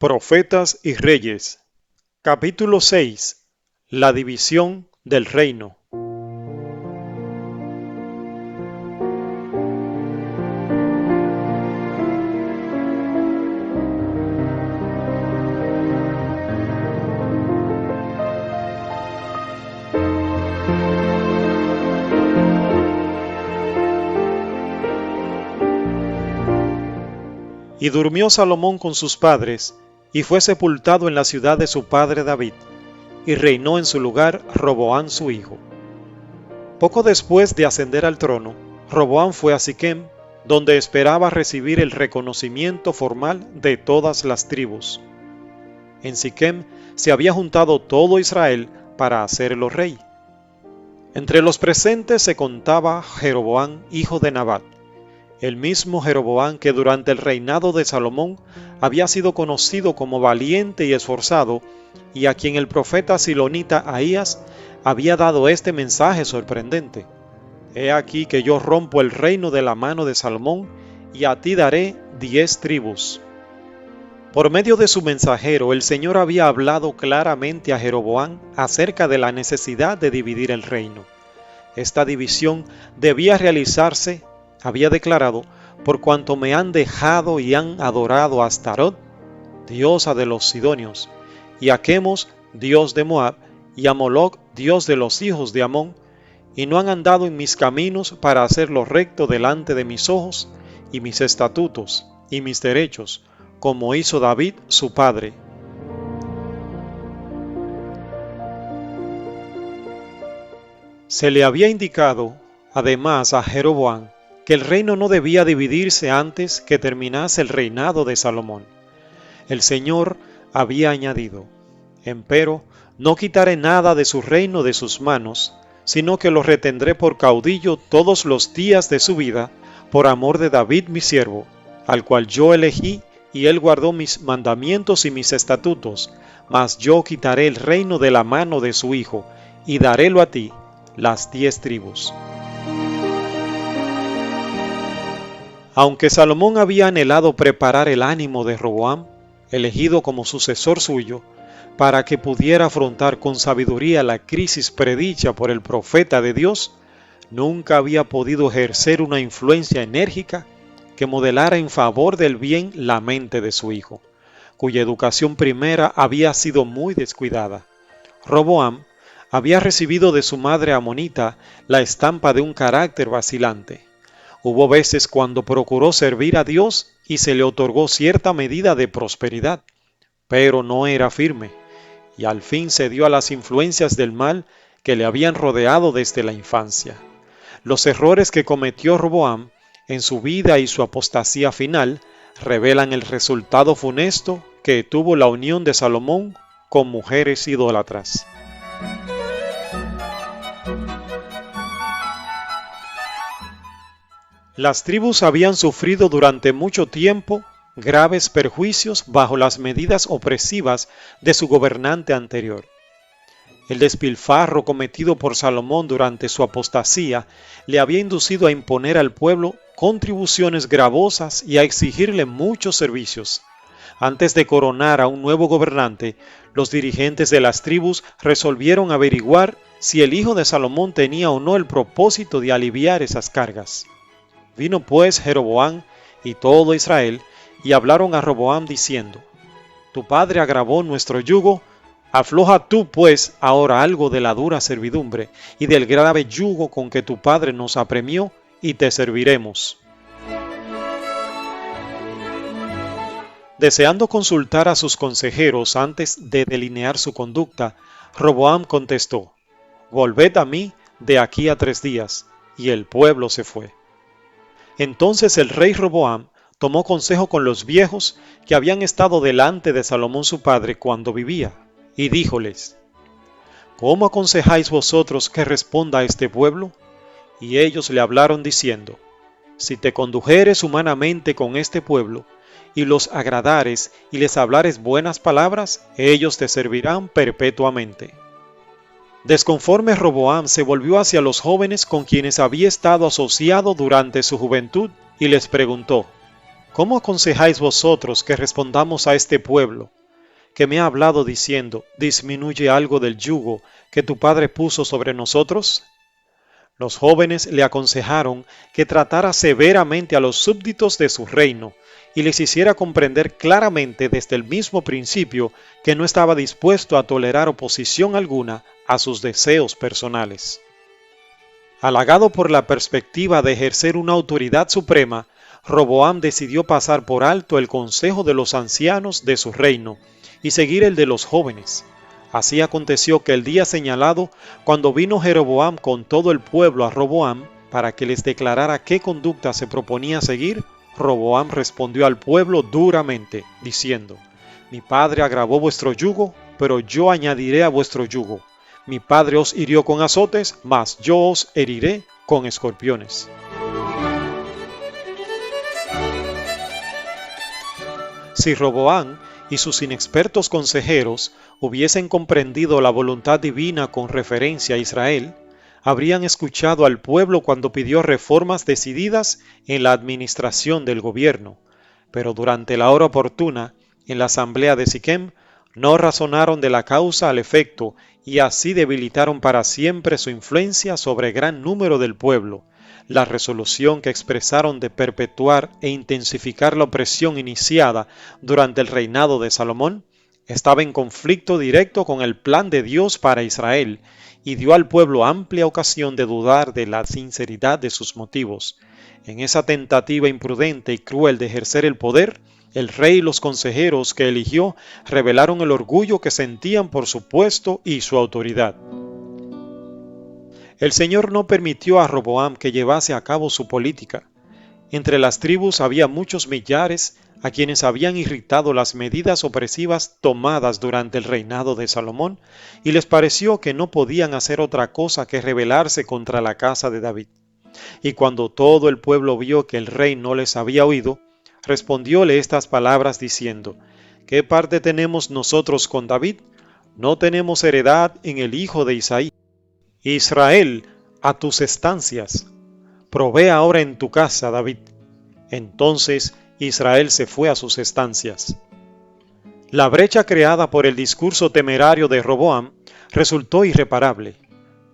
Profetas y Reyes. Capítulo 6. La división del reino. Y durmió Salomón con sus padres, y fue sepultado en la ciudad de su padre David, y reinó en su lugar Roboam su hijo. Poco después de ascender al trono, Roboam fue a Siquem, donde esperaba recibir el reconocimiento formal de todas las tribus. En Siquem se había juntado todo Israel para hacerlo rey. Entre los presentes se contaba Jeroboam, hijo de Nabat, el mismo Jeroboam que durante el reinado de Salomón había sido conocido como valiente y esforzado, y a quien el profeta silonita Ahías había dado este mensaje sorprendente: He aquí que yo rompo el reino de la mano de Salomón, y a ti daré 10 tribus. Por medio de su mensajero, el Señor había hablado claramente a Jeroboam acerca de la necesidad de dividir el reino. Esta división debía realizarse, había declarado, por cuanto me han dejado y han adorado a Astarot, diosa de los sidonios, y a Quemos, dios de Moab, y a Moloc, dios de los hijos de Amón, y no han andado en mis caminos para hacer lo recto delante de mis ojos, y mis estatutos, y mis derechos, como hizo David su padre. Se le había indicado, además, a Jeroboam, que el reino no debía dividirse antes que terminase el reinado de Salomón. El Señor había añadido: Empero, no quitaré nada de su reino de sus manos, sino que lo retendré por caudillo todos los días de su vida, por amor de David mi siervo, al cual yo elegí, y él guardó mis mandamientos y mis estatutos, mas yo quitaré el reino de la mano de su hijo, y darélo a ti, las 10 tribus. Aunque Salomón había anhelado preparar el ánimo de Roboam, elegido como sucesor suyo, para que pudiera afrontar con sabiduría la crisis predicha por el profeta de Dios, nunca había podido ejercer una influencia enérgica que modelara en favor del bien la mente de su hijo, cuya educación primera había sido muy descuidada. Roboam había recibido de su madre amonita la estampa de un carácter vacilante. Hubo veces cuando procuró servir a Dios y se le otorgó cierta medida de prosperidad, pero no era firme, y al fin cedió a las influencias del mal que le habían rodeado desde la infancia. Los errores que cometió Roboam en su vida y su apostasía final revelan el resultado funesto que tuvo la unión de Salomón con mujeres idólatras. Las tribus habían sufrido durante mucho tiempo graves perjuicios bajo las medidas opresivas de su gobernante anterior. El despilfarro cometido por Salomón durante su apostasía le había inducido a imponer al pueblo contribuciones gravosas y a exigirle muchos servicios. Antes de coronar a un nuevo gobernante, los dirigentes de las tribus resolvieron averiguar si el hijo de Salomón tenía o no el propósito de aliviar esas cargas. Vino pues Jeroboam y todo Israel, y hablaron a Roboam diciendo: Tu padre agravó nuestro yugo, afloja tú pues ahora algo de la dura servidumbre y del grave yugo con que tu padre nos apremió, y te serviremos. Deseando consultar a sus consejeros antes de delinear su conducta, Roboam contestó: Volved a mí de aquí a 3 días. Y el pueblo se fue. Entonces el rey Roboam tomó consejo con los viejos que habían estado delante de Salomón su padre cuando vivía, y díjoles: ¿Cómo aconsejáis vosotros que responda a este pueblo? Y ellos le hablaron diciendo: Si te condujeres humanamente con este pueblo, y los agradares y les hablares buenas palabras, ellos te servirán perpetuamente. Desconforme, Roboam se volvió hacia los jóvenes con quienes había estado asociado durante su juventud y les preguntó: ¿Cómo aconsejáis vosotros que respondamos a este pueblo, que me ha hablado diciendo, disminuye algo del yugo que tu padre puso sobre nosotros? Los jóvenes le aconsejaron que tratara severamente a los súbditos de su reino y les hiciera comprender claramente desde el mismo principio que no estaba dispuesto a tolerar oposición alguna a sus deseos personales. Halagado por la perspectiva de ejercer una autoridad suprema, Roboam decidió pasar por alto el consejo de los ancianos de su reino y seguir el de los jóvenes. Así aconteció que el día señalado, cuando vino Jeroboam con todo el pueblo a Roboam para que les declarara qué conducta se proponía seguir, Roboam respondió al pueblo duramente, diciendo: Mi padre agravó vuestro yugo, pero yo añadiré a vuestro yugo. Mi padre os hirió con azotes, mas yo os heriré con escorpiones. Si Roboam y sus inexpertos consejeros hubiesen comprendido la voluntad divina con referencia a Israel, habrían escuchado al pueblo cuando pidió reformas decididas en la administración del gobierno, pero durante la hora oportuna, en la asamblea de Siquem, no razonaron de la causa al efecto y así debilitaron para siempre su influencia sobre gran número del pueblo. La resolución que expresaron de perpetuar e intensificar la opresión iniciada durante el reinado de Salomón estaba en conflicto directo con el plan de Dios para Israel y dio al pueblo amplia ocasión de dudar de la sinceridad de sus motivos. En esa tentativa imprudente y cruel de ejercer el poder, el rey y los consejeros que eligió revelaron el orgullo que sentían por su puesto y su autoridad. El Señor no permitió a Roboam que llevase a cabo su política. Entre las tribus había muchos millares a quienes habían irritado las medidas opresivas tomadas durante el reinado de Salomón, y les pareció que no podían hacer otra cosa que rebelarse contra la casa de David. Y cuando todo el pueblo vio que el rey no les había oído, respondióle estas palabras diciendo: ¿Qué parte tenemos nosotros con David? No tenemos heredad en el hijo de Isaí. Israel, a tus estancias. Provee ahora en tu casa, David. Entonces Israel se fue a sus estancias. La brecha creada por el discurso temerario de Roboam resultó irreparable.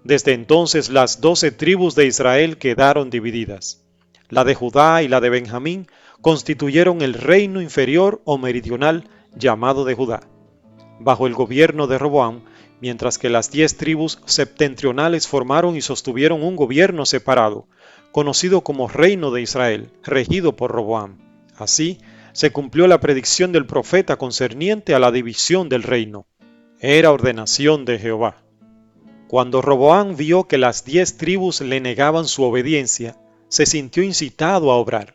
Desde entonces las 12 tribus de Israel quedaron divididas. La de Judá y la de Benjamín constituyeron el reino inferior o meridional llamado de Judá, bajo el gobierno de Roboam, mientras que las 10 tribus septentrionales formaron y sostuvieron un gobierno separado, conocido como Reino de Israel, regido por Roboam. Así, se cumplió la predicción del profeta concerniente a la división del reino. Era ordenación de Jehová. Cuando Roboam vio que las 10 tribus le negaban su obediencia, se sintió incitado a obrar.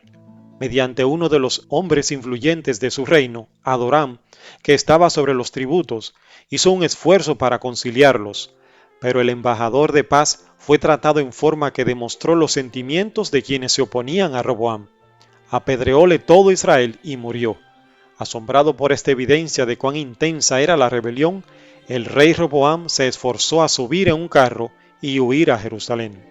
Mediante uno de los hombres influyentes de su reino, Adoram, que estaba sobre los tributos, hizo un esfuerzo para conciliarlos, pero el embajador de paz fue tratado en forma que demostró los sentimientos de quienes se oponían a Roboam. Apedreóle todo Israel y murió. Asombrado por esta evidencia de cuán intensa era la rebelión, el rey Roboam se esforzó a subir en un carro y huir a Jerusalén.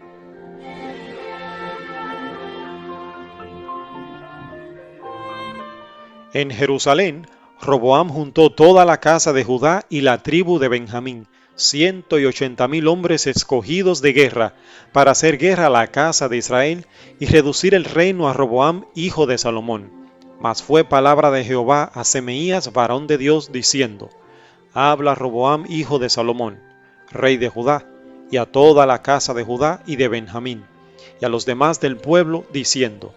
En Jerusalén, Roboam juntó toda la casa de Judá y la tribu de Benjamín, 180,000 hombres escogidos de guerra, para hacer guerra a la casa de Israel y reducir el reino a Roboam, hijo de Salomón. Mas fue palabra de Jehová a Semeías, varón de Dios, diciendo: Habla Roboam, hijo de Salomón, rey de Judá, y a toda la casa de Judá y de Benjamín, y a los demás del pueblo, diciendo: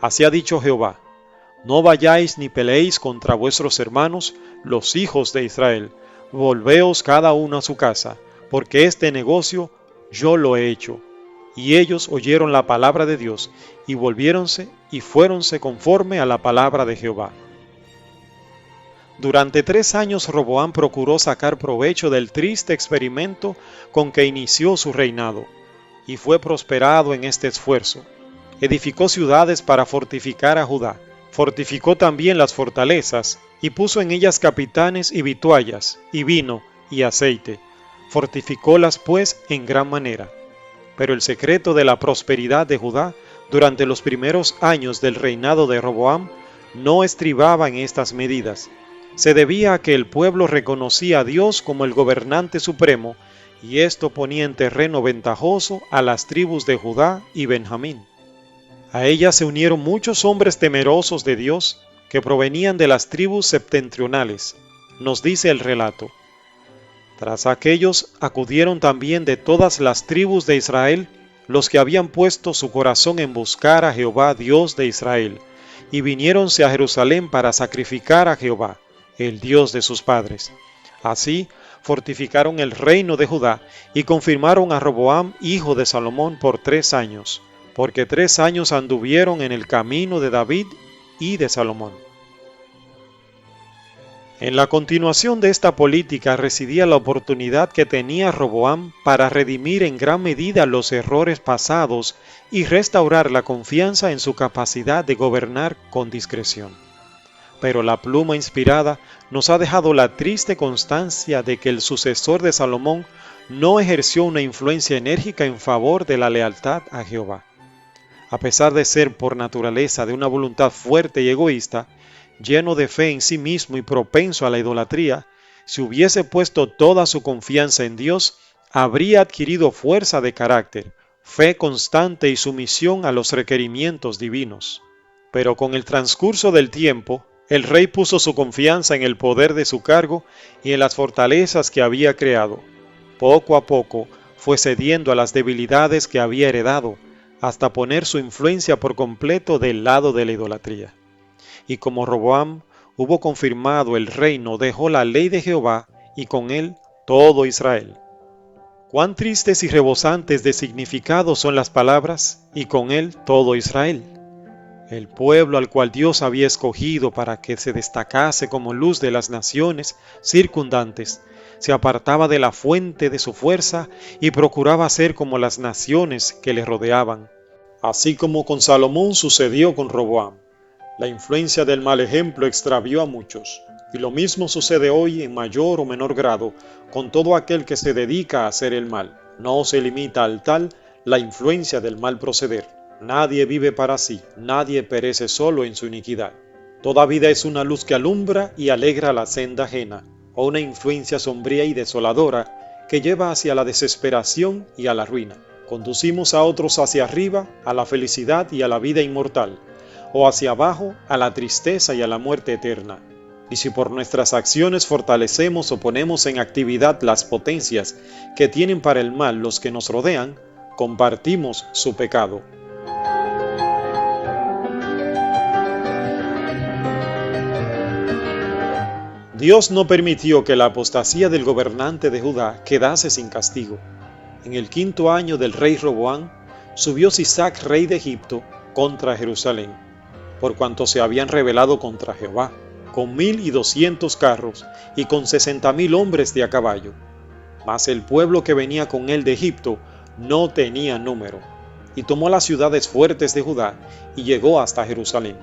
Así ha dicho Jehová: No vayáis ni peleéis contra vuestros hermanos, los hijos de Israel. Volveos cada uno a su casa, porque este negocio yo lo he hecho. Y ellos oyeron la palabra de Dios, y volviéronse y fuéronse conforme a la palabra de Jehová. Durante 3 años Roboam procuró sacar provecho del triste experimento con que inició su reinado, y fue prosperado en este esfuerzo. Edificó ciudades para fortificar a Judá. Fortificó también las fortalezas, y puso en ellas capitanes y vituallas, y vino, y aceite. Fortificólas pues en gran manera. Pero el secreto de la prosperidad de Judá durante los primeros años del reinado de Roboam no estribaba en estas medidas. Se debía a que el pueblo reconocía a Dios como el gobernante supremo, y esto ponía en terreno ventajoso a las tribus de Judá y Benjamín. A ellas se unieron muchos hombres temerosos de Dios que provenían de las tribus septentrionales, nos dice el relato. Tras aquellos acudieron también de todas las tribus de Israel los que habían puesto su corazón en buscar a Jehová Dios de Israel, y viniéronse a Jerusalén para sacrificar a Jehová, el Dios de sus padres. Así fortificaron el reino de Judá y confirmaron a Roboam, hijo de Salomón, por 3 años, porque 3 años anduvieron en el camino de David y de Salomón. En la continuación de esta política residía la oportunidad que tenía Roboam para redimir en gran medida los errores pasados y restaurar la confianza en su capacidad de gobernar con discreción. Pero la pluma inspirada nos ha dejado la triste constancia de que el sucesor de Salomón no ejerció una influencia enérgica en favor de la lealtad a Jehová. A pesar de ser por naturaleza de una voluntad fuerte y egoísta, lleno de fe en sí mismo y propenso a la idolatría, si hubiese puesto toda su confianza en Dios, habría adquirido fuerza de carácter, fe constante y sumisión a los requerimientos divinos. Pero con el transcurso del tiempo, el rey puso su confianza en el poder de su cargo y en las fortalezas que había creado. Poco a poco fue cediendo a las debilidades que había heredado, hasta poner su influencia por completo del lado de la idolatría. Y como Roboam hubo confirmado el reino, dejó la ley de Jehová y con él todo Israel. Cuán tristes y rebosantes de significado son las palabras, y con él todo Israel. El pueblo al cual Dios había escogido para que se destacase como luz de las naciones circundantes, se apartaba de la fuente de su fuerza y procuraba ser como las naciones que le rodeaban. Así como con Salomón sucedió con Roboam. La influencia del mal ejemplo extravió a muchos, y lo mismo sucede hoy en mayor o menor grado con todo aquel que se dedica a hacer el mal. No se limita al tal la influencia del mal proceder. Nadie vive para sí, nadie perece solo en su iniquidad. Toda vida es una luz que alumbra y alegra la senda ajena, o una influencia sombría y desoladora que lleva hacia la desesperación y a la ruina. Conducimos a otros hacia arriba, a la felicidad y a la vida inmortal, o hacia abajo a la tristeza y a la muerte eterna. Y si por nuestras acciones fortalecemos o ponemos en actividad las potencias que tienen para el mal los que nos rodean, compartimos su pecado. Dios no permitió que la apostasía del gobernante de Judá quedase sin castigo. En el 5º año del rey Roboam, subió Sisac, rey de Egipto, contra Jerusalén, por cuanto se habían rebelado contra Jehová, con 1200 carros y con 60,000 hombres de a caballo. Mas el pueblo que venía con él de Egipto no tenía número, y tomó las ciudades fuertes de Judá y llegó hasta Jerusalén.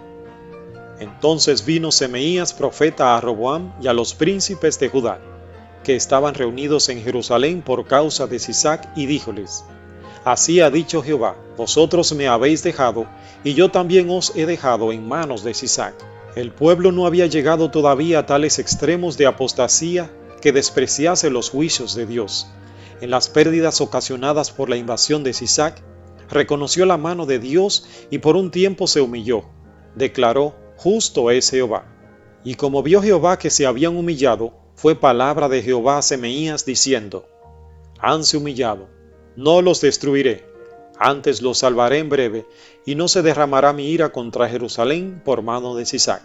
Entonces vino Semeías profeta a Roboam y a los príncipes de Judá, que estaban reunidos en Jerusalén por causa de Sisac, y díjoles: Así ha dicho Jehová, vosotros me habéis dejado, y yo también os he dejado en manos de Sisac. El pueblo no había llegado todavía a tales extremos de apostasía que despreciase los juicios de Dios. En las pérdidas ocasionadas por la invasión de Sisac, reconoció la mano de Dios y por un tiempo se humilló. Declaró: Justo es Jehová. Y como vio Jehová que se habían humillado, fue palabra de Jehová a Semeías diciendo: Hanse humillado, no los destruiré, antes los salvaré en breve, y no se derramará mi ira contra Jerusalén por mano de Sisac.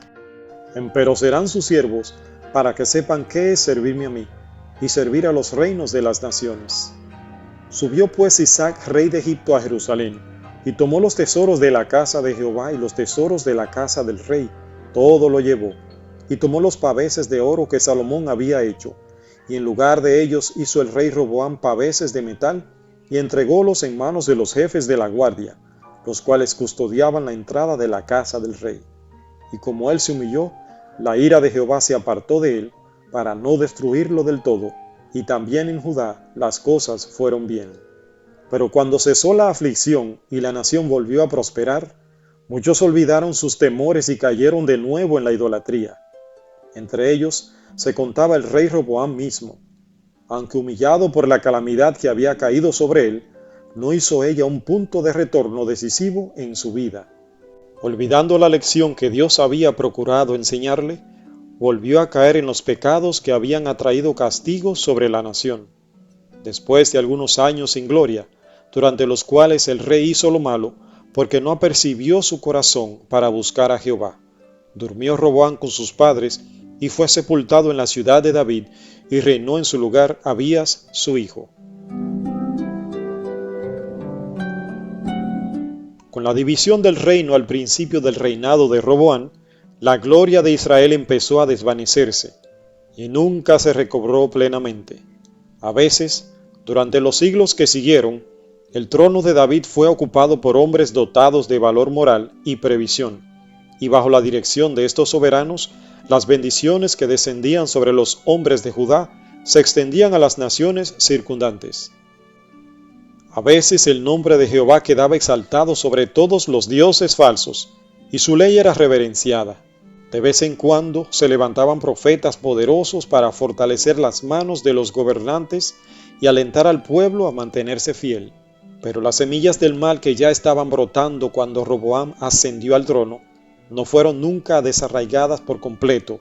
Empero serán sus siervos, para que sepan qué es servirme a mí, y servir a los reinos de las naciones. Subió pues Sisac, rey de Egipto, a Jerusalén, y tomó los tesoros de la casa de Jehová y los tesoros de la casa del rey, todo lo llevó, y tomó los paveses de oro que Salomón había hecho, y en lugar de ellos hizo el rey Roboam paveses de metal, y entrególos en manos de los jefes de la guardia, los cuales custodiaban la entrada de la casa del rey. Y como él se humilló, la ira de Jehová se apartó de él, para no destruirlo del todo, y también en Judá las cosas fueron bien. Pero cuando cesó la aflicción y la nación volvió a prosperar, muchos olvidaron sus temores y cayeron de nuevo en la idolatría. Entre ellos se contaba el rey Roboam mismo. Aunque humillado por la calamidad que había caído sobre él, no hizo ella un punto de retorno decisivo en su vida. Olvidando la lección que Dios había procurado enseñarle, volvió a caer en los pecados que habían atraído castigo sobre la nación. Después de algunos años sin gloria, durante los cuales el rey hizo lo malo, porque no apercibió su corazón para buscar a Jehová, durmió Roboam con sus padres y fue sepultado en la ciudad de David, y reinó en su lugar Abías su hijo. Con la división del reino al principio del reinado de Roboam, la gloria de Israel empezó a desvanecerse, y nunca se recobró plenamente. A veces, durante los siglos que siguieron, el trono de David fue ocupado por hombres dotados de valor moral y previsión, y bajo la dirección de estos soberanos, las bendiciones que descendían sobre los hombres de Judá se extendían a las naciones circundantes. A veces el nombre de Jehová quedaba exaltado sobre todos los dioses falsos, y su ley era reverenciada. De vez en cuando se levantaban profetas poderosos para fortalecer las manos de los gobernantes y alentar al pueblo a mantenerse fiel. Pero las semillas del mal que ya estaban brotando cuando Roboam ascendió al trono, no fueron nunca desarraigadas por completo,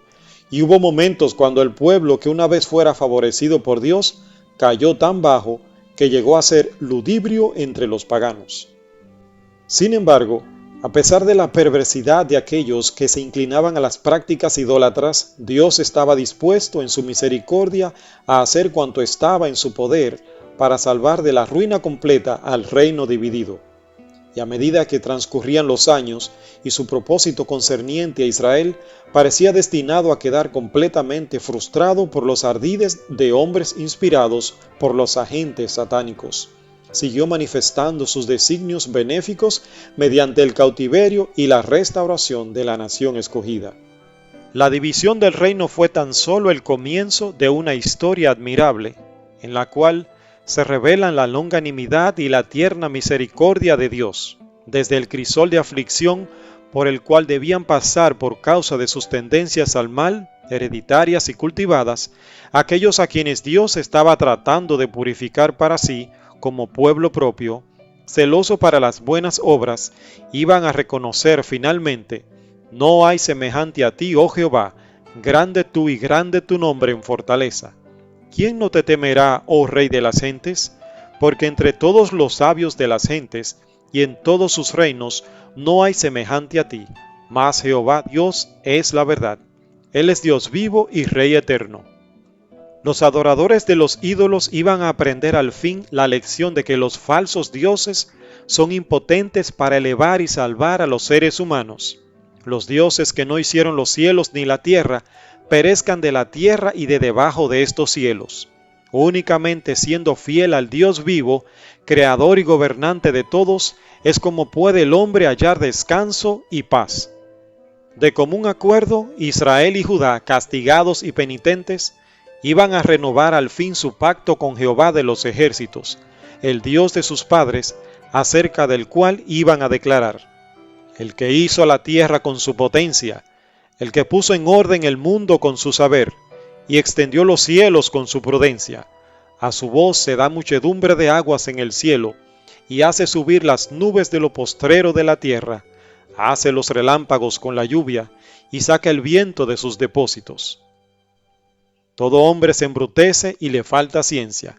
y hubo momentos cuando el pueblo que una vez fuera favorecido por Dios cayó tan bajo que llegó a ser ludibrio entre los paganos. Sin embargo, a pesar de la perversidad de aquellos que se inclinaban a las prácticas idólatras, Dios estaba dispuesto en su misericordia a hacer cuanto estaba en su poder para salvar de la ruina completa al reino dividido. Y a medida que transcurrían los años y su propósito concerniente a Israel parecía destinado a quedar completamente frustrado por los ardides de hombres inspirados por los agentes satánicos, siguió manifestando sus designios benéficos mediante el cautiverio y la restauración de la nación escogida. La división del reino fue tan solo el comienzo de una historia admirable, en la cual se revelan la longanimidad y la tierna misericordia de Dios, desde el crisol de aflicción por el cual debían pasar por causa de sus tendencias al mal, hereditarias y cultivadas, aquellos a quienes Dios estaba tratando de purificar para sí como pueblo propio, celoso para las buenas obras, iban a reconocer finalmente: no hay semejante a ti, oh Jehová, grande tú y grande tu nombre en fortaleza. ¿Quién no te temerá, oh Rey de las gentes? Porque entre todos los sabios de las gentes y en todos sus reinos no hay semejante a ti. Mas Jehová Dios es la verdad. Él es Dios vivo y Rey eterno. Los adoradores de los ídolos iban a aprender al fin la lección de que los falsos dioses son impotentes para elevar y salvar a los seres humanos. Los dioses que no hicieron los cielos ni la tierra perezcan de la tierra y de debajo de estos cielos. Únicamente siendo fiel al Dios vivo, creador y gobernante de todos, es como puede el hombre hallar descanso y paz. De común acuerdo, Israel y Judá, castigados y penitentes, iban a renovar al fin su pacto con Jehová de los ejércitos, el Dios de sus padres, acerca del cual iban a declarar: el que hizo la tierra con su potencia, el que puso en orden el mundo con su saber, y extendió los cielos con su prudencia. A su voz se da muchedumbre de aguas en el cielo, y hace subir las nubes de lo postrero de la tierra, hace los relámpagos con la lluvia, y saca el viento de sus depósitos. Todo hombre se embrutece y le falta ciencia.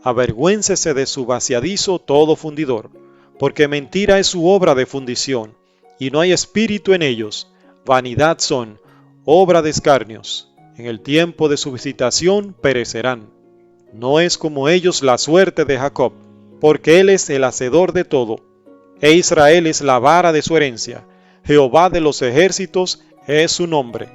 Avergüéncese de su vaciadizo todo fundidor, porque mentira es su obra de fundición, y no hay espíritu en ellos. Vanidad son, obra de escarnios. En el tiempo de su visitación perecerán. No es como ellos la suerte de Jacob, porque él es el hacedor de todo, e Israel es la vara de su herencia. Jehová de los ejércitos es su nombre.